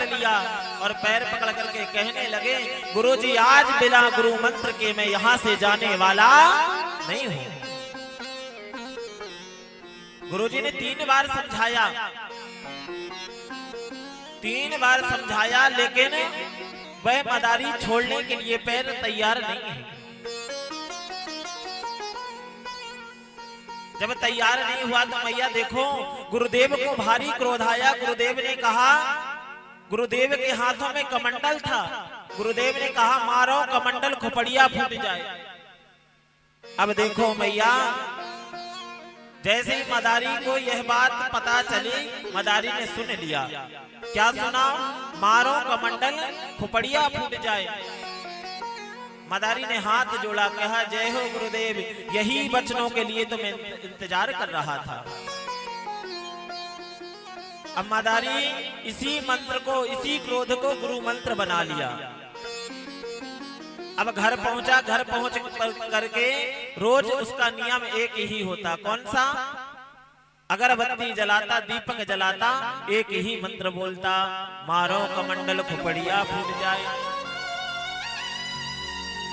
लिया और पैर पकड़ करके कहने लगे, गुरुजी आज बिना गुरु मंत्र के मैं यहाँ से जाने वाला नहीं हूँ। गुरुजी ने 3 बार समझाया, लेकिन वह मदारी छोड़ने के लिए पैर तैयार नहीं है। जब तैयार नहीं हुआ तो मैया देखो गुरुदेव को भारी क्रोध आया। गुरुदेव ने कहा, गुरुदेव के हाथों में कमंडल था। गुरुदेव ने कहा मारो कमंडल खोपड़िया फूट जाए। अब देखो मैया, जैसे ही मदारी को यह बात पता चली, मदारी ने सुन लिया। क्या सुना? मारो कमंडल खोपड़िया फूट जाए। मदारी ने हाथ जोड़ा, कहा जय हो गुरुदेव, यही वचनों के लिए तो मैं इंतजार कर रहा था। अब मदारी इसी मंत्र को, इसी क्रोध को गुरु मंत्र बना लिया। अब घर पहुंचा, घर पहुंच करके रोज उसका नियम एक ही होता। कौन सा? अगरबत्ती जलाता, दीपक जलाता, एक ही मंत्र बोलता, मारो कमंडल खोपड़िया फूट जाए।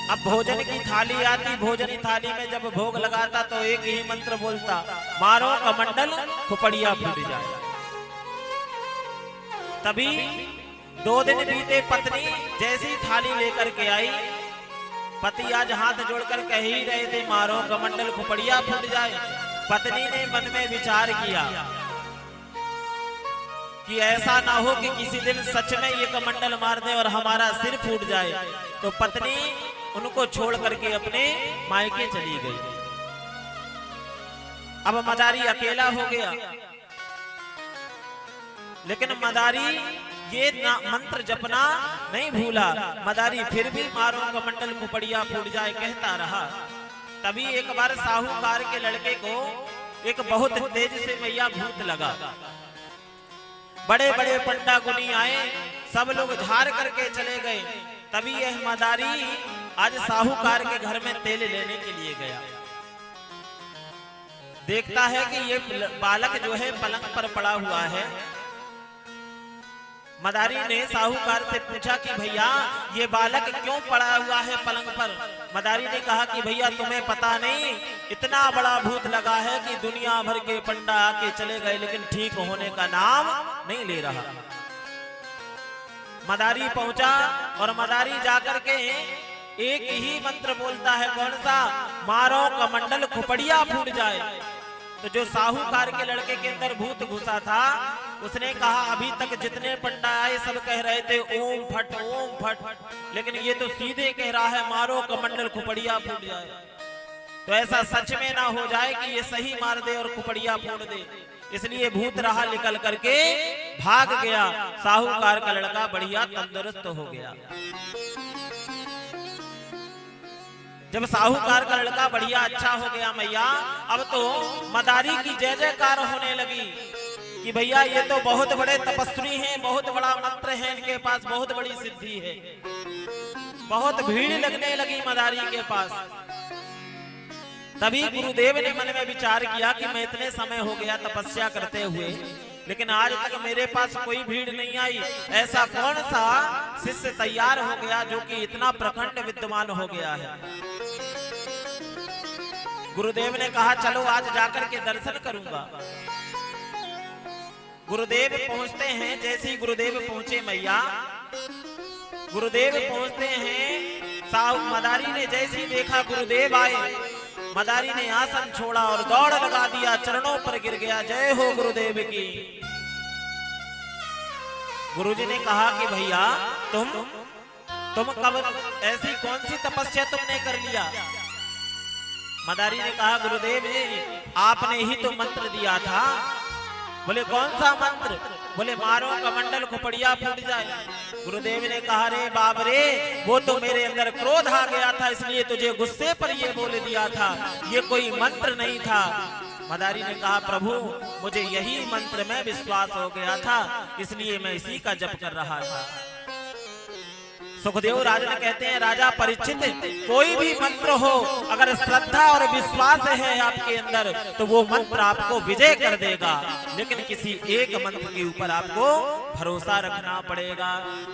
अब भोजन की थाली आती, भोजन की थाली में जब भोग लगाता तो एक ही मंत्र बोलता, मारो कमंडल खोपड़िया फूट जाए। तभी 2 दिन बीते, पत्नी जैसी थाली लेकर के आई, पति आज हाथ जोड़कर कह ही रहे थे मारो कमंडल खोपड़िया फूट जाए। पत्नी ने मन में विचार किया कि ऐसा ना हो कि किसी दिन सच में ये कमंडल मार दे और हमारा सिर फूट जाए। तो पत्नी उनको छोड़ करके अपने मायके चली गई। अब मदारी अकेला हो गया, लेकिन मदारी ये मंत्र जपना नहीं भूला। मदारी फिर भी मारो कमंडल खोपड़िया फूट जाए कहता रहा। तभी एक बार साहूकार के लड़के को एक बहुत तेज से मैया भूत लगा। बड़े बड़े पंडा गुनी आए, सब लोग झाड़ करके चले गए। तभी यह मदारी आज साहूकार के घर में तेल लेने के लिए गया। देखता है कि ये बालक जो है पलंग पर पड़ा हुआ है। मदारी ने साहूकार से पूछा कि भैया ये बालक क्यों पड़ा हुआ है पलंग पर? मदारी ने कहा कि भैया तुम्हें पता नहीं, इतना बड़ा भूत लगा है कि दुनिया भर के पंडा आके चले गए, लेकिन ठीक होने का नाम नहीं ले रहा। मदारी पहुंचा और मदारी जाकर के एक ही मंत्र बोलता है। कौन सा? मारो कमंडल खोपड़िया फूट जाए। तो जो साहूकार के लड़के के अंदर भूत घुसा था, उसने कहा अभी तक जितने पंडा आए सब कह रहे थे ओम फट ओम फट, लेकिन ये तो सीधे कह रहा है मारो कमंडल खोपड़िया फूट जाए। तो ऐसा सच में ना हो जाए कि ये सही मार दे और खोपड़िया फोड़ दे। इसलिए भूत रहा निकल करके भाग गया। साहूकार का लड़का बढ़िया तंदुरुस्त हो गया। जब साहूकार का लड़का बढ़िया अच्छा हो गया मैया, अब तो मदारी की जय जयकार होने लगी कि भैया ये तो बहुत बड़े तपस्वी हैं, बहुत बड़ा मंत्र है इनके पास, बहुत बड़ी सिद्धि है। बहुत भीड़ लगने लगी मदारी के पास। तभी गुरुदेव ने मन में विचार किया कि मैं इतने समय हो गया तपस्या करते हुए, लेकिन आज तक मेरे पास कोई भीड़ नहीं आई। ऐसा कौन सा शिष्य तैयार हो गया जो कि इतना प्रखंड विद्वान हो गया है? गुरुदेव ने कहा चलो आज जाकर के दर्शन करूंगा। गुरुदेव पहुंचते हैं। जैसे ही गुरुदेव पहुंचे मैया, गुरुदेव पहुंचते हैं, साहू मदारी ने जैसे ही देखा गुरुदेव आए, मदारी ने आसन छोड़ा और दौड़ लगा दिया, चरणों पर गिर गया। जय हो गुरुदेव की। गुरुजी ने कहा कि भैया तुम कब ऐसी कौन सी तपस्या तुमने कर लिया? मदारी ने कहा गुरुदेव जी आपने ही तो मंत्र दिया था। बोले कौन सा मंत्र? बोले मारो कमंडल खोपड़िया फूट जाए। गुरुदेव ने कहा रे बाप रे, वो तो मेरे अंदर क्रोध आ गया था, इसलिए तुझे गुस्से पर ये बोल दिया था, ये कोई मंत्र नहीं था। मदारी ने कहा प्रभु मुझे यही मंत्र में विश्वास हो गया था, इसलिए मैं इसी का जप कर रहा था। सुखदेव राजन कहते हैं राजा परीक्षित, कोई भी मंत्र हो अगर श्रद्धा और विश्वास है आपके अंदर तो वो मंत्र आपको विजय कर देगा, लेकिन किसी एक मंत्र के ऊपर आपको भरोसा रखना पड़ेगा।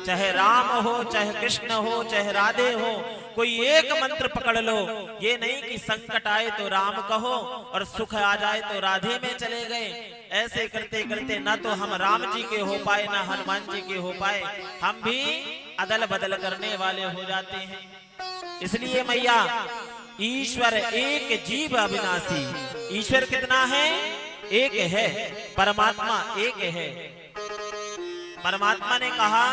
चाहे राम हो, चाहे कृष्ण हो, चाहे राधे हो, कोई एक मंत्र पकड़ लो। ये नहीं कि संकट आए तो राम कहो और सुख आ जाए तो राधे में चले गए। ऐसे करते करते ना तो हम राम जी के हो पाए ना हनुमान जी के हो पाए, हम भी अदल बदल करने वाले हो जाते हैं। इसलिए मैया ईश्वर एक जीव अविनाशी, ईश्वर कितना है? एक है, परमात्मा एक है। परमात्मा ने कहा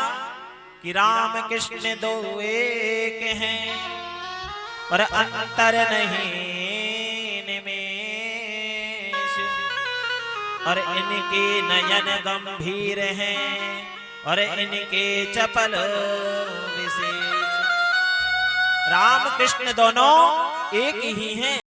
कि राम कृष्ण दो एक हैं और अंतर नहीं निमेष, और इनके नयन गंभीर हैं और इनके चपल विशेष। राम कृष्ण दोनों एक ही हैं।